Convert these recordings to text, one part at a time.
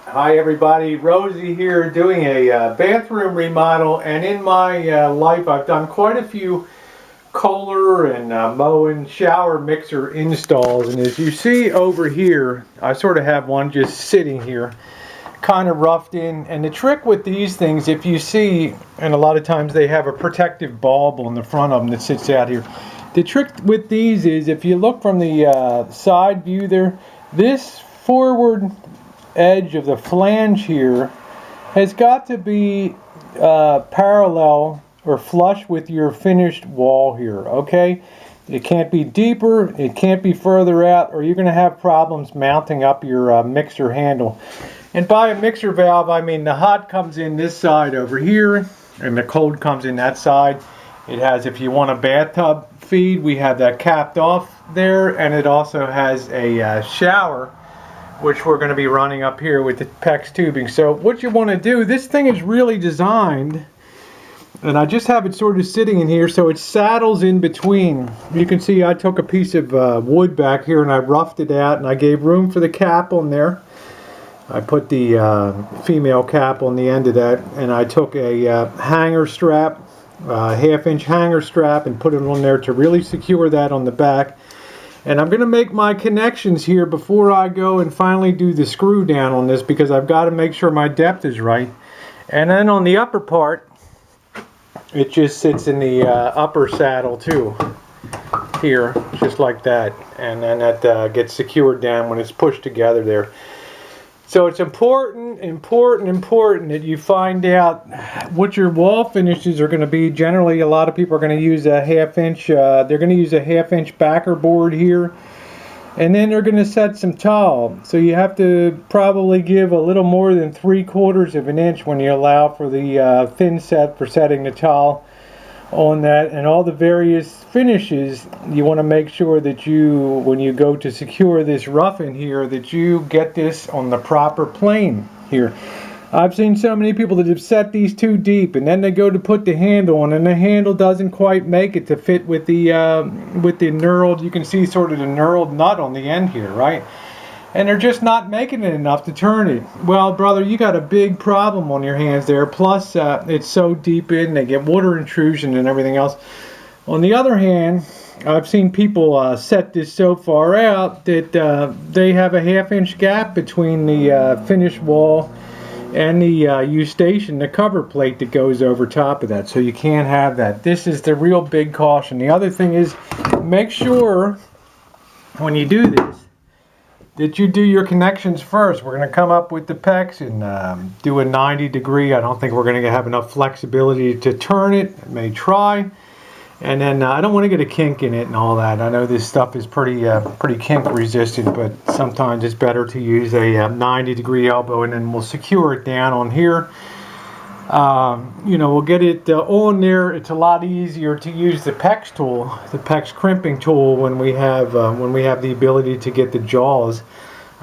Hi everybody, Rosie here doing a bathroom remodel, and in my life I've done quite a few Kohler and Moen shower mixer installs, and as you see over here I sort of have one just sitting here kind of roughed in. And the trick with these things, if you see, and a lot of times they have a protective bulb on the front of them that sits out here, the trick with these is if you look from the side view there, this forward edge of the flange here has got to be parallel or flush with your finished wall here, okay? It can't be deeper, it can't be further out, or you're going to have problems mounting up your mixer handle. And by a mixer valve, I mean the hot comes in this side over here, and the cold comes in that side. It has, if you want a bathtub feed, we have that capped off there, and it also has a shower, which we're going to be running up here with the PEX tubing. So what you want to do, this thing is really designed, and I just have it sort of sitting in here so it saddles in between. You can see I took a piece of wood back here and I roughed it out, and I gave room for the cap on there. I put the female cap on the end of that, and I took a hanger strap, half-inch hanger strap, and put it on there to really secure that on the back. And I'm going to make my connections here before I go and finally do the screw down on this, because I've got to make sure my depth is right. And then on the upper part, it just sits in the upper saddle too, here, just like that. And then that gets secured down when it's pushed together there. So it's important that you find out what your wall finishes are going to be. Generally, a lot of people are going to use a half-inch, they're going to use a half-inch backerboard here. And then they're going to set some tile. So you have to probably give a little more than 3/4 of an inch when you allow for the thin set for setting the tile on that. And all the various finishes, you want to make sure that you, when you go to secure this rough-in here, that you get this on the proper plane here. I've seen so many people that have set these too deep, and then they go to put the handle on, and the handle doesn't quite make it to fit with the knurled. You can see sort of the knurled nut on the end here, right? And they're just not making it enough to turn it. Well, brother, you got a big problem on your hands there. Plus, it's so deep in, they get water intrusion and everything else. On the other hand, I've seen people set this so far out that they have a half-inch gap between the finished wall and the U-station, the cover plate that goes over top of that. So you can't have that. This is the real big caution. The other thing is, make sure when you do this that you do your connections first. We're going to come up with the PEX and do a 90-degree. I don't think we're going to have enough flexibility to turn it. I may try. And then I don't want to get a kink in it and all that. I know this stuff is pretty kink resistant, but sometimes it's better to use a 90-degree elbow, and then we'll secure it down on here. You know, we'll get it on there. It's a lot easier to use the PEX tool, the PEX crimping tool, when we have the ability to get the jaws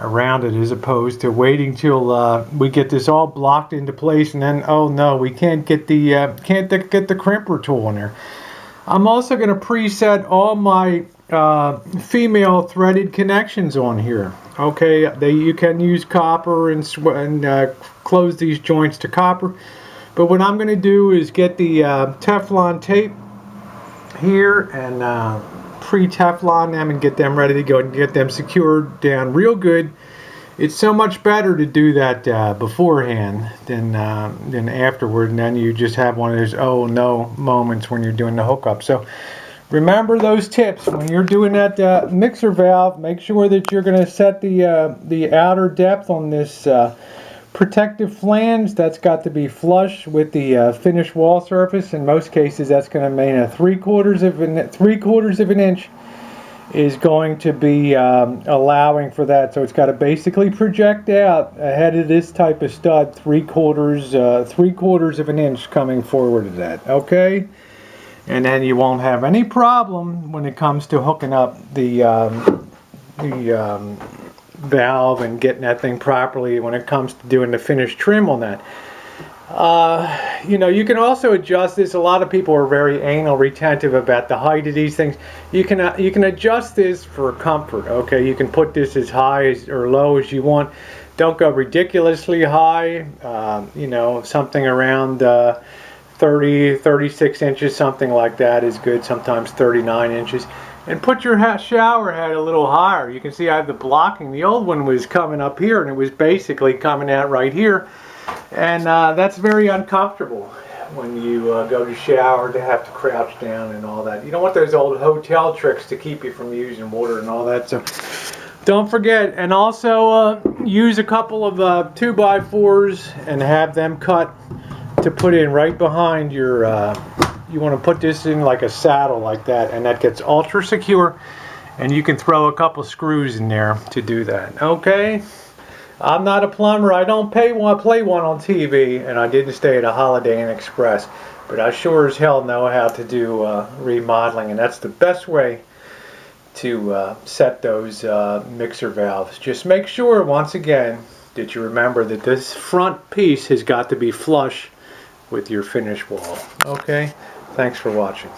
around it, as opposed to waiting till we get this all blocked into place, and then, oh no, we can't get the crimper tool in there. I'm also going to preset all my female threaded connections on here. Okay, you can use copper and close these joints to copper. But what I'm going to do is get the Teflon tape here and pre-Teflon them and get them ready to go and get them secured down real good. It's so much better to do that beforehand than afterward, and then you just have one of those oh no moments when you're doing the hookup. So remember those tips when you're doing that mixer valve. Make sure that you're going to set the outer depth on this protective flange. That's got to be flush with the finished wall surface. In most cases, that's going to mean a 3/4 of an inch is going to be allowing for that. So it's got to basically project out ahead of this type of stud 3/4 of an inch coming forward of that. Okay, and then you won't have any problem when it comes to hooking up the valve and getting that thing properly when it comes to doing the finished trim on that. You know, you can also adjust this. A lot of people are very anal retentive about the height of these things. You can adjust this for comfort. Okay, you can put this as high or low as you want. Don't go ridiculously high, you know, something around 30, 36 inches, something like that is good, sometimes 39 inches. And put your shower head a little higher. You can see I have the blocking. The old one was coming up here and it was basically coming out right here. And that's very uncomfortable when you go to shower, to have to crouch down and all that. You don't want those old hotel tricks to keep you from using water and all that. So don't forget, and also use a couple of 2x4s and have them cut to put in right behind your you want to put this in like a saddle like that, and that gets ultra secure, and you can throw a couple screws in there to do that. Okay, I'm not a plumber. I don't play one on TV, and I didn't stay at a Holiday Inn Express, but I sure as hell know how to do remodeling, and that's the best way to set those mixer valves. Just make sure, once again, that you remember that this front piece has got to be flush with your finish wall. Okay, thanks for watching.